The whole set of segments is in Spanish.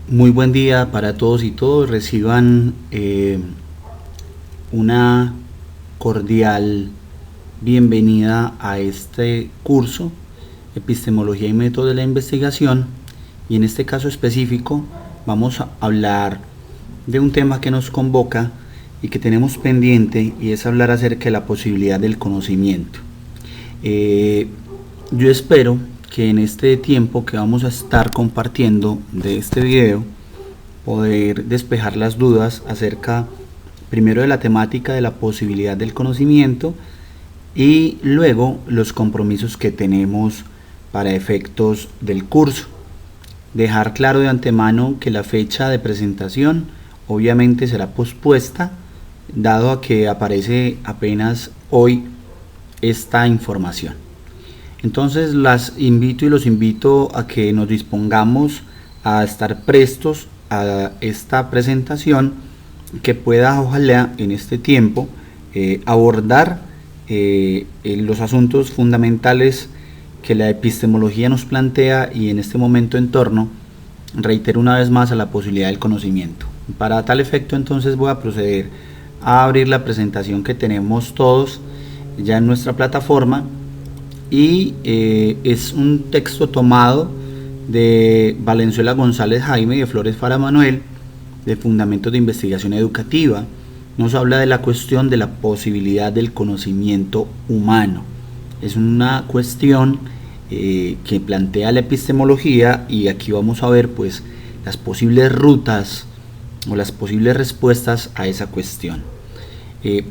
Muy buen día para todos y todos. Reciban una cordial bienvenida a este curso, Epistemología y Método de la Investigación. Y en este caso específico vamos a hablar de un tema que nos convoca y que tenemos pendiente, y es hablar acerca de la posibilidad del conocimiento. Yo espero que en este tiempo que vamos a estar compartiendo de este video poder despejar las dudas acerca primero de la temática de la posibilidad del conocimiento y luego los compromisos que tenemos para efectos del curso. Dejar claro de antemano que la fecha de presentación obviamente será pospuesta, dado a que aparece apenas hoy esta información. Entonces las invito y los invito a que nos dispongamos a estar prestos a esta presentación, que pueda ojalá en este tiempo abordar los asuntos fundamentales que la epistemología nos plantea, y en este momento en torno, reitero una vez más, a la posibilidad del conocimiento. Para tal efecto, entonces voy a proceder a abrir la presentación que tenemos todos ya en nuestra plataforma, y es un texto tomado de Valenzuela González Jaime y de Flores Fara Manuel, de Fundamentos de Investigación Educativa. Nos habla de la cuestión de la posibilidad del conocimiento humano. Es una cuestión que plantea la epistemología, y aquí vamos a ver pues las posibles rutas o las posibles respuestas a esa cuestión.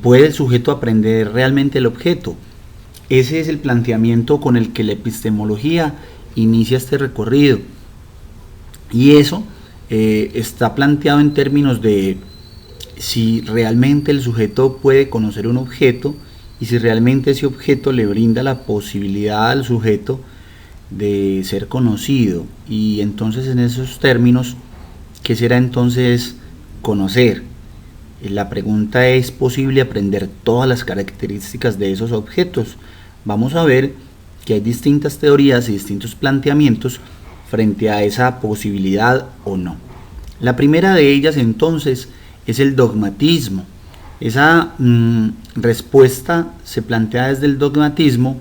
¿Puede el sujeto aprender realmente el objeto? Ese es el planteamiento con el que la epistemología inicia este recorrido, y eso está planteado en términos de si realmente el sujeto puede conocer un objeto, y si realmente ese objeto le brinda la posibilidad al sujeto de ser conocido. Y entonces, en esos términos, ¿qué será entonces conocer? La pregunta es: ¿es posible aprender todas las características de esos objetos? Vamos a ver que hay distintas teorías y distintos planteamientos frente a esa posibilidad o no. La primera de ellas entonces es el dogmatismo. Esa respuesta se plantea desde el dogmatismo.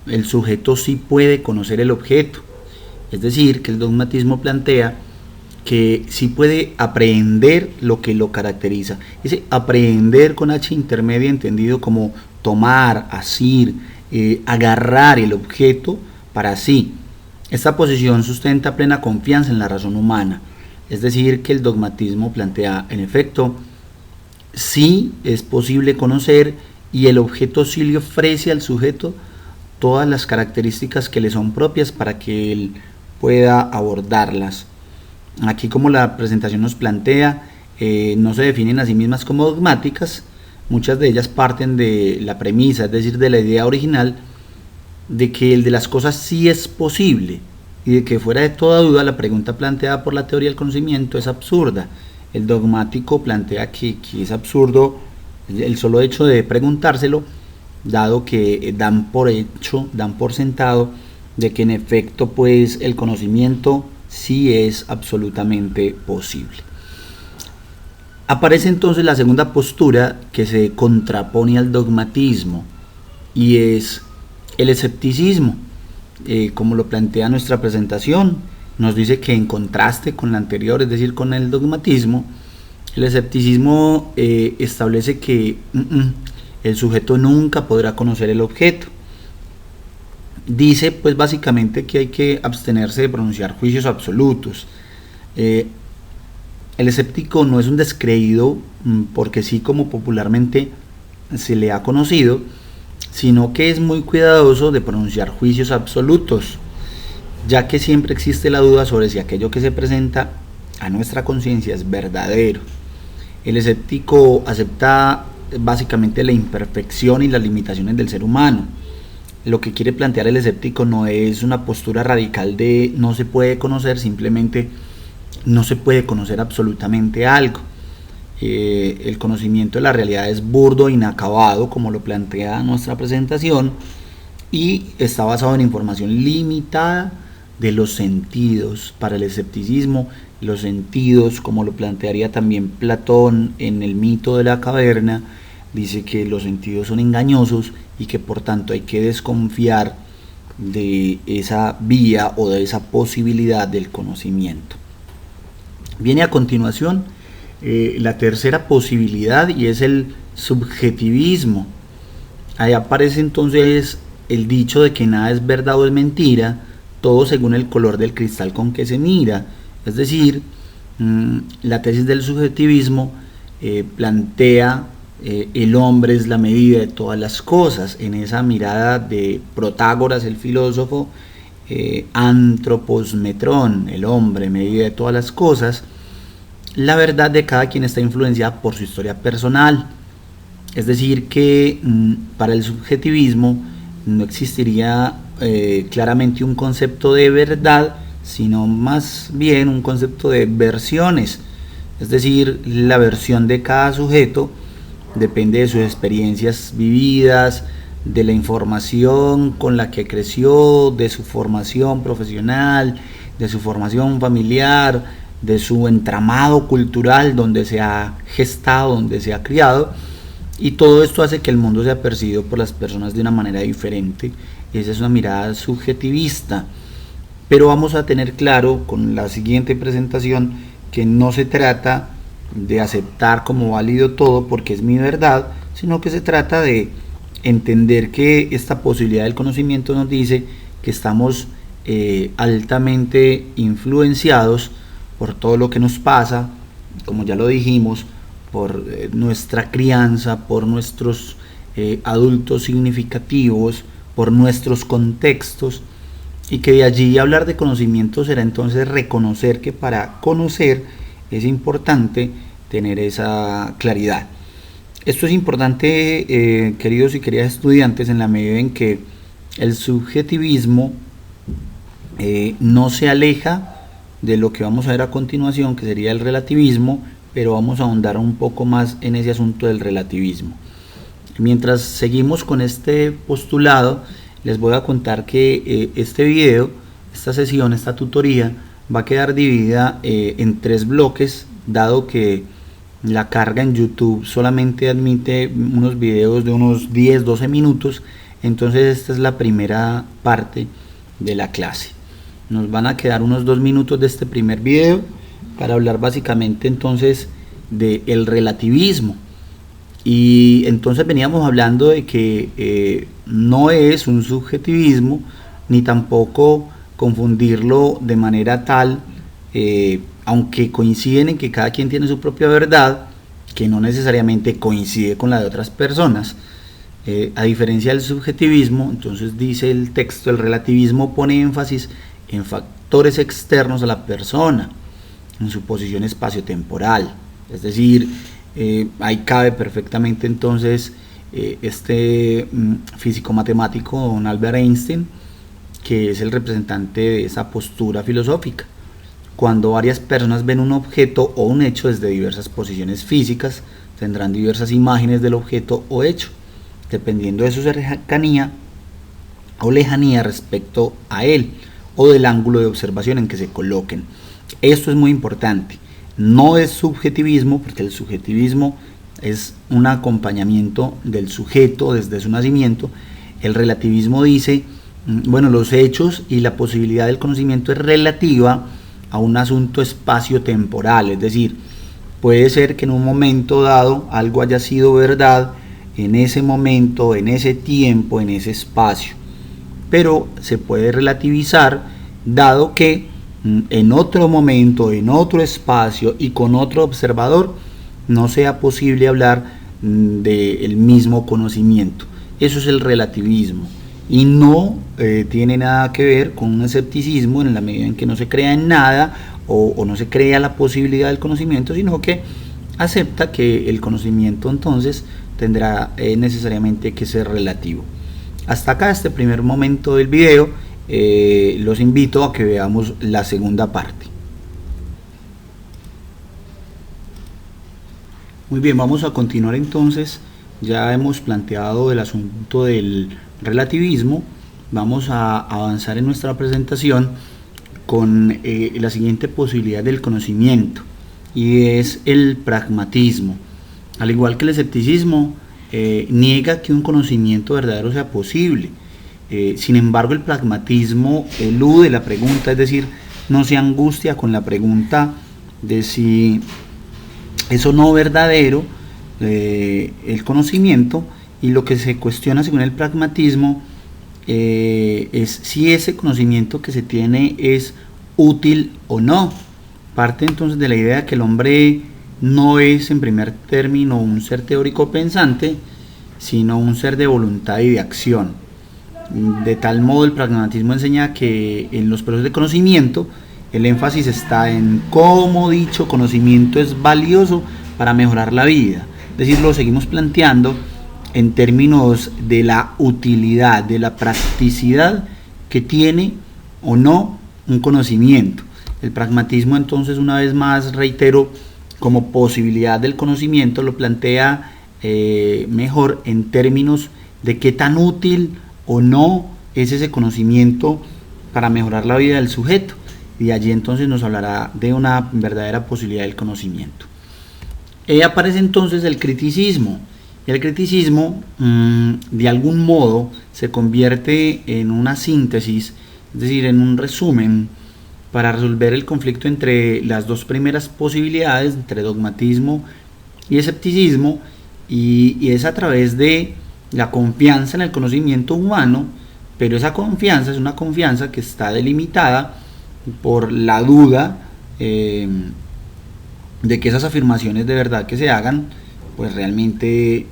El sujeto sí puede conocer el objeto, es decir, que el dogmatismo plantea que sí puede aprehender lo que lo caracteriza. Ese aprehender con H intermedia, entendido como tomar, asir, agarrar el objeto para sí. Esta posición sustenta plena confianza en la razón humana, es decir, que el dogmatismo plantea, en efecto, sí es posible conocer, y el objeto sí le ofrece al sujeto todas las características que le son propias para que él pueda abordarlas. Aquí, como la presentación nos plantea, no se definen a sí mismas como dogmáticas. Muchas de ellas parten de la premisa, es decir, de la idea original, de que el de las cosas sí es posible, y de que fuera de toda duda la pregunta planteada por la teoría del conocimiento es absurda. El dogmático plantea que es absurdo el solo hecho de preguntárselo, dado que dan por sentado de que en efecto pues el conocimiento sí es absolutamente posible. Aparece entonces la segunda postura que se contrapone al dogmatismo, y es el escepticismo. Como lo plantea nuestra presentación, nos dice que en contraste con la anterior, es decir, con el dogmatismo, el escepticismo establece que el sujeto nunca podrá conocer el objeto. Dice pues básicamente que hay que abstenerse de pronunciar juicios absolutos. El escéptico no es un descreído porque sí, como popularmente se le ha conocido, sino que es muy cuidadoso de pronunciar juicios absolutos, ya que siempre existe la duda sobre si aquello que se presenta a nuestra conciencia es verdadero. El escéptico acepta básicamente la imperfección y las limitaciones del ser humano. Lo que quiere plantear el escéptico no es una postura radical de no se puede conocer, simplemente no se puede conocer absolutamente algo. El conocimiento de la realidad es burdo e inacabado, como lo plantea nuestra presentación, y está basado en información limitada de los sentidos. Para el escepticismo, los sentidos, como lo plantearía también Platón en el mito de la caverna, dice que los sentidos son engañosos y que por tanto hay que desconfiar de esa vía o de esa posibilidad del conocimiento. Viene a continuación la tercera posibilidad, y es el subjetivismo. Ahí aparece entonces el dicho de que nada es verdad o es mentira, todo según el color del cristal con que se mira. Es decir, la tesis del subjetivismo plantea el hombre es la medida de todas las cosas. En esa mirada de Protágoras, el filósofo, antropos metrón, el hombre, medida de todas las cosas, la verdad de cada quien está influenciada por su historia personal. Es decir, que para el subjetivismo no existiría claramente un concepto de verdad, sino más bien un concepto de versiones. Es decir, la versión de cada sujeto depende de sus experiencias vividas, de la información con la que creció, de su formación profesional, de su formación familiar, de su entramado cultural donde se ha gestado, donde se ha criado, y todo esto hace que el mundo sea percibido por las personas de una manera diferente. Esa es una mirada subjetivista. Pero vamos a tener claro con la siguiente presentación que no se trata de aceptar como válido todo porque es mi verdad, sino que se trata de entender que esta posibilidad del conocimiento nos dice que estamos altamente influenciados por todo lo que nos pasa, como ya lo dijimos, por nuestra crianza, por nuestros adultos significativos, por nuestros contextos, y que de allí hablar de conocimiento será entonces reconocer que para conocer es importante tener esa claridad. Esto es importante, queridos y queridas estudiantes, en la medida en que el subjetivismo no se aleja de lo que vamos a ver a continuación, que sería el relativismo, pero vamos a ahondar un poco más en ese asunto del relativismo. Mientras seguimos con este postulado, les voy a contar que este video, esta sesión, esta tutoría, va a quedar dividida en 3 bloques, dado que la carga en YouTube solamente admite unos videos de unos 10-12 minutos. Entonces esta es la primera parte de la clase. Nos van a quedar unos 2 minutos de este primer video para hablar básicamente entonces del relativismo. Y entonces veníamos hablando de que no es un subjetivismo, ni tampoco confundirlo de manera tal, aunque coinciden en que cada quien tiene su propia verdad, que no necesariamente coincide con la de otras personas. A diferencia del subjetivismo, entonces dice el texto, el relativismo pone énfasis en factores externos a la persona, en su posición espaciotemporal. Es decir, ahí cabe perfectamente entonces este físico matemático don Albert Einstein, que es el representante de esa postura filosófica. Cuando varias personas ven un objeto o un hecho desde diversas posiciones físicas, tendrán diversas imágenes del objeto o hecho, dependiendo de su cercanía o lejanía respecto a él, o del ángulo de observación en que se coloquen. Esto es muy importante. No es subjetivismo, porque el subjetivismo es un acompañamiento del sujeto desde su nacimiento. El relativismo dice, bueno, los hechos y la posibilidad del conocimiento es relativa a un asunto espacio-temporal, es decir, puede ser que en un momento dado algo haya sido verdad en ese momento, en ese tiempo, en ese espacio, pero se puede relativizar dado que en otro momento, en otro espacio y con otro observador no sea posible hablar del mismo conocimiento. Eso es el relativismo y no tiene nada que ver con un escepticismo en la medida en que no se crea en nada o no se crea la posibilidad del conocimiento, sino que acepta que el conocimiento entonces tendrá necesariamente que ser relativo. Hasta acá este primer momento del video. Los invito a que veamos la segunda parte. Muy bien, vamos a continuar entonces. Ya hemos planteado el asunto del relativismo. Vamos a avanzar en nuestra presentación con la siguiente posibilidad del conocimiento, y es el pragmatismo. Al igual que el escepticismo, niega que un conocimiento verdadero sea posible. Sin embargo, el pragmatismo elude la pregunta, es decir, no se angustia con la pregunta de si es o no verdadero el conocimiento, y lo que se cuestiona según el pragmatismo es si ese conocimiento que se tiene es útil o no. Parte entonces de la idea que el hombre no es en primer término un ser teórico pensante, sino un ser de voluntad y de acción. De tal modo, el pragmatismo enseña que en los procesos de conocimiento el énfasis está en cómo dicho conocimiento es valioso para mejorar la vida. Es decir, lo seguimos planteando en términos de la utilidad, de la practicidad que tiene o no un conocimiento. El pragmatismo, entonces, una vez más reitero, como posibilidad del conocimiento, lo plantea mejor en términos de qué tan útil o no es ese conocimiento para mejorar la vida del sujeto, y allí entonces nos hablará de una verdadera posibilidad del conocimiento. Aparece entonces el criticismo. El criticismo de algún modo se convierte en una síntesis, es decir, en un resumen para resolver el conflicto entre las dos primeras posibilidades, entre dogmatismo y escepticismo, y es a través de la confianza en el conocimiento humano, pero esa confianza es una confianza que está delimitada por la duda de que esas afirmaciones de verdad que se hagan pues realmente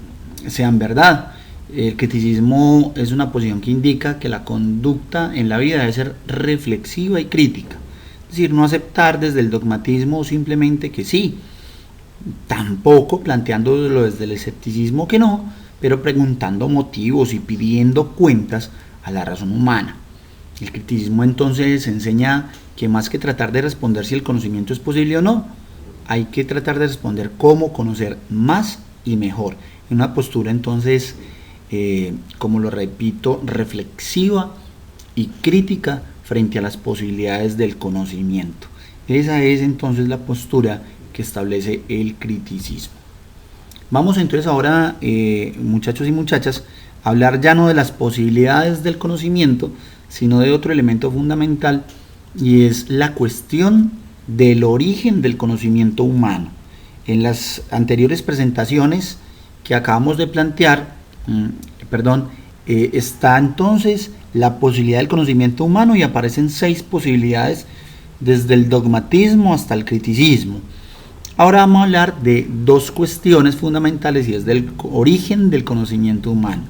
sean verdad. El criticismo es una posición que indica que la conducta en la vida debe ser reflexiva y crítica, es decir, no aceptar desde el dogmatismo simplemente que sí, tampoco planteándolo desde el escepticismo que no, pero preguntando motivos y pidiendo cuentas a la razón humana. El criticismo entonces enseña que más que tratar de responder si el conocimiento es posible o no, hay que tratar de responder cómo conocer más y mejor, en una postura entonces, como lo repito, reflexiva y crítica frente a las posibilidades del conocimiento. Esa es entonces la postura que establece el criticismo. Vamos entonces ahora, muchachos y muchachas, a hablar ya no de las posibilidades del conocimiento, sino de otro elemento fundamental, y es la cuestión del origen del conocimiento humano. En las anteriores presentaciones que acabamos de plantear, está entonces la posibilidad del conocimiento humano, y aparecen 6 posibilidades desde el dogmatismo hasta el criticismo. Ahora vamos a hablar de 2 cuestiones fundamentales, y es del origen del conocimiento humano.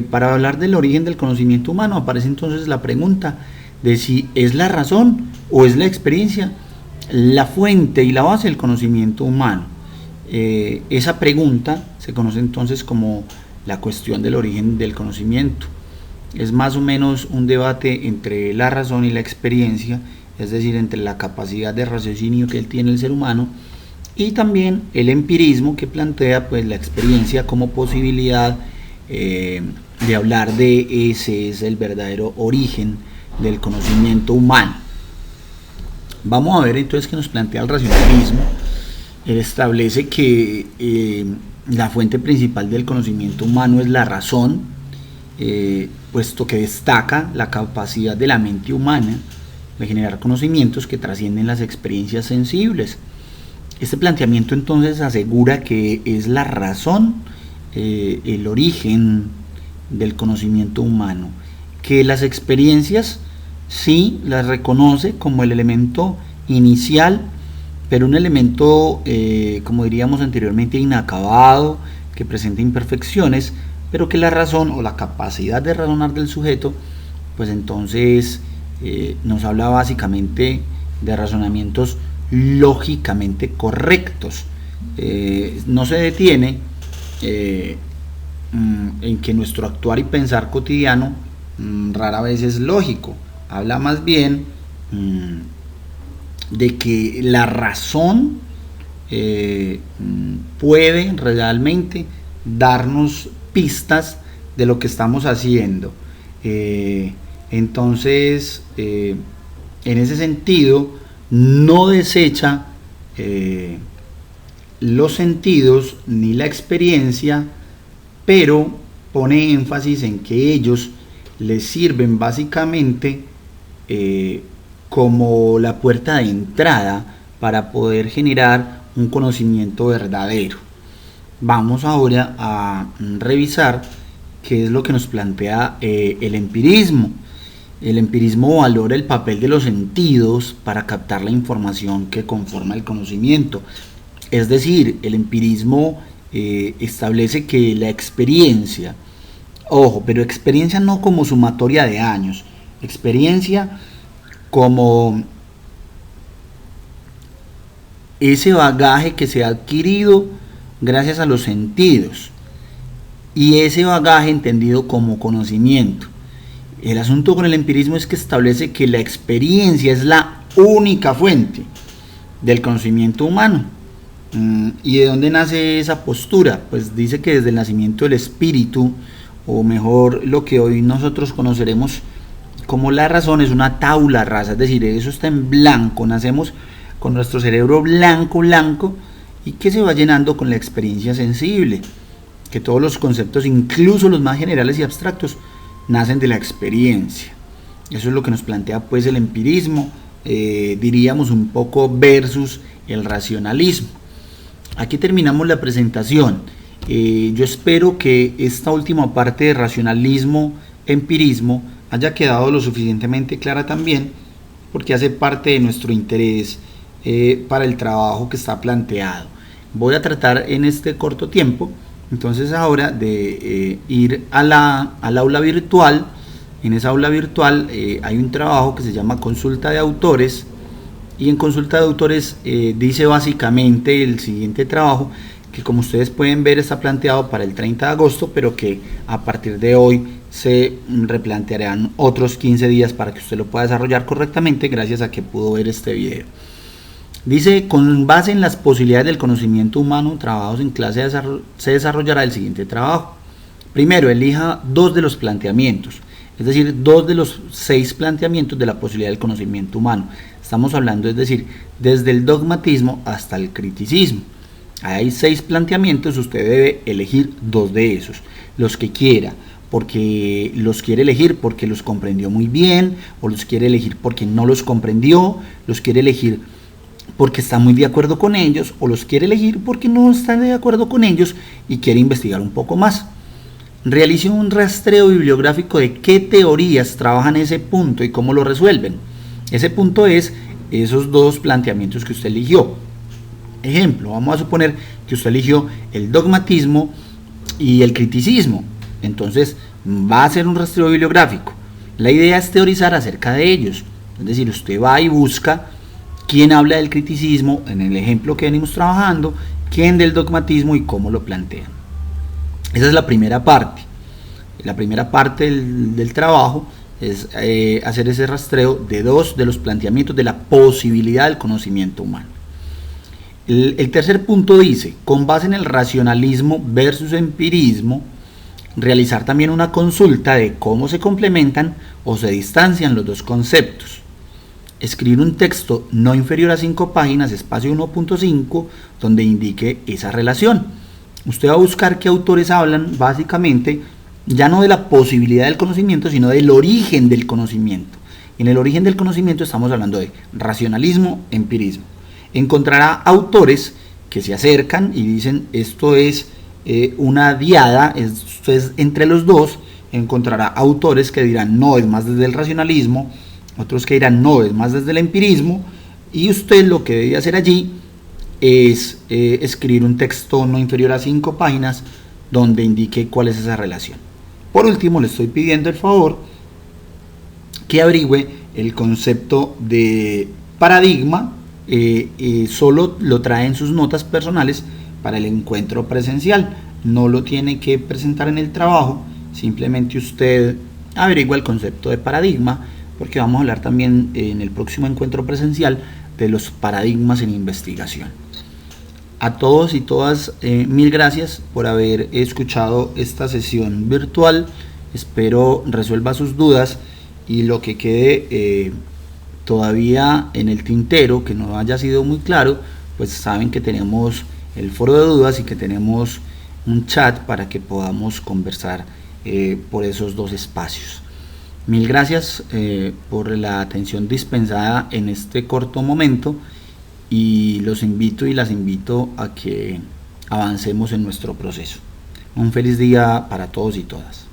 Para hablar del origen del conocimiento humano aparece entonces la pregunta de si es la razón o es la experiencia la fuente y la base del conocimiento humano. Esa pregunta se conoce entonces como la cuestión del origen del conocimiento. Es más o menos un debate entre la razón y la experiencia, es decir, entre la capacidad de raciocinio que tiene el ser humano y también el empirismo, que plantea pues la experiencia como posibilidad de hablar de ese es el verdadero origen del conocimiento humano. Vamos a ver entonces qué nos plantea el racionalismo. Él establece que la fuente principal del conocimiento humano es la razón, puesto que destaca la capacidad de la mente humana de generar conocimientos que trascienden las experiencias sensibles. Este planteamiento entonces asegura que es la razón el origen del conocimiento humano, que las experiencias sí las reconoce como el elemento inicial, pero un elemento, como diríamos anteriormente, inacabado, que presenta imperfecciones, pero que la razón o la capacidad de razonar del sujeto, pues entonces nos habla básicamente de razonamientos lógicamente correctos. No se detiene en que nuestro actuar y pensar cotidiano rara vez es lógico. Habla más bien de que la razón puede realmente darnos pistas de lo que estamos haciendo. Entonces en ese sentido no desecha los sentidos ni la experiencia, pero pone énfasis en que ellos les sirven básicamente como la puerta de entrada para poder generar un conocimiento verdadero. Vamos ahora a revisar qué es lo que nos plantea el empirismo. El empirismo valora el papel de los sentidos para captar la información que conforma el conocimiento. Es decir, el empirismo establece que la experiencia, ojo, pero experiencia no como sumatoria de años, experiencia como ese bagaje que se ha adquirido gracias a los sentidos, y ese bagaje entendido como conocimiento. El asunto con el empirismo es que establece que la experiencia es la única fuente del conocimiento humano. ¿Y de dónde nace esa postura? Pues dice que desde el nacimiento del espíritu, o mejor lo que hoy nosotros conoceremos como la razón, es una tabula rasa, es decir, eso está en blanco, nacemos con nuestro cerebro blanco, y que se va llenando con la experiencia sensible, que todos los conceptos, incluso los más generales y abstractos, nacen de la experiencia. Eso es lo que nos plantea pues el empirismo, diríamos un poco versus el racionalismo. Aquí terminamos la presentación. Yo espero que esta última parte de racionalismo, empirismo, haya quedado lo suficientemente clara también, porque hace parte de nuestro interés para el trabajo que está planteado. Voy a tratar en este corto tiempo entonces ahora de ir al aula virtual. En esa aula virtual hay un trabajo que se llama consulta de autores, y en consulta de autores dice básicamente el siguiente trabajo, que como ustedes pueden ver está planteado para el 30 de agosto, pero que a partir de hoy se replantearán otros 15 días para que usted lo pueda desarrollar correctamente, gracias a que pudo ver este video. Dice: con base en las posibilidades del conocimiento humano trabajados en clase se desarrollará el siguiente trabajo. Primero, elija 2 de los planteamientos, es decir, 2 de los 6 planteamientos de la posibilidad del conocimiento humano. Estamos hablando, es decir, desde el dogmatismo hasta el criticismo. Hay 6 planteamientos, usted debe elegir 2 de esos, los que quiera, porque los quiere elegir porque los comprendió muy bien, o los quiere elegir porque no los comprendió, los quiere elegir porque está muy de acuerdo con ellos, o los quiere elegir porque no está de acuerdo con ellos y quiere investigar un poco más. Realice un rastreo bibliográfico de qué teorías trabajan ese punto y cómo lo resuelven. Ese punto es esos 2 planteamientos que usted eligió. Ejemplo, vamos a suponer que usted eligió el dogmatismo y el criticismo. Entonces va a hacer un rastreo bibliográfico. La idea es teorizar acerca de ellos. Es decir, usted va y busca quién habla del criticismo en el ejemplo que venimos trabajando, quién del dogmatismo y cómo lo plantean. Esa es la primera parte. La primera parte del trabajo es hacer ese rastreo de 2 de los planteamientos de la posibilidad del conocimiento humano. El tercer punto dice: con base en el racionalismo versus empirismo, realizar también una consulta de cómo se complementan o se distancian los 2 conceptos. Escribir un texto no inferior a 5 páginas, espacio 1.5, donde indique esa relación. Usted va a buscar qué autores hablan, básicamente, ya no de la posibilidad del conocimiento, sino del origen del conocimiento. En el origen del conocimiento estamos hablando de racionalismo, empirismo. Encontrará autores que se acercan y dicen: esto es una diada, esto es entre los 2. Encontrará autores que dirán: no, es más desde el racionalismo. Otros que dirán: no, es más desde el empirismo. Y usted lo que debe hacer allí es escribir un texto no inferior a 5 páginas donde indique cuál es esa relación. Por último, le estoy pidiendo el favor que averigüe el concepto de paradigma. Solo lo trae en sus notas personales para el encuentro presencial, no lo tiene que presentar en el trabajo. Simplemente usted averigua el concepto de paradigma, porque vamos a hablar también en el próximo encuentro presencial de los paradigmas en investigación. A todos y todas, mil gracias por haber escuchado esta sesión virtual. Espero resuelva sus dudas y lo que quede todavía en el tintero que no haya sido muy claro, pues saben que tenemos el foro de dudas y que tenemos un chat para que podamos conversar por esos dos espacios. Mil gracias por la atención dispensada en este corto momento y los invito y las invito a que avancemos en nuestro proceso. Un feliz día para todos y todas.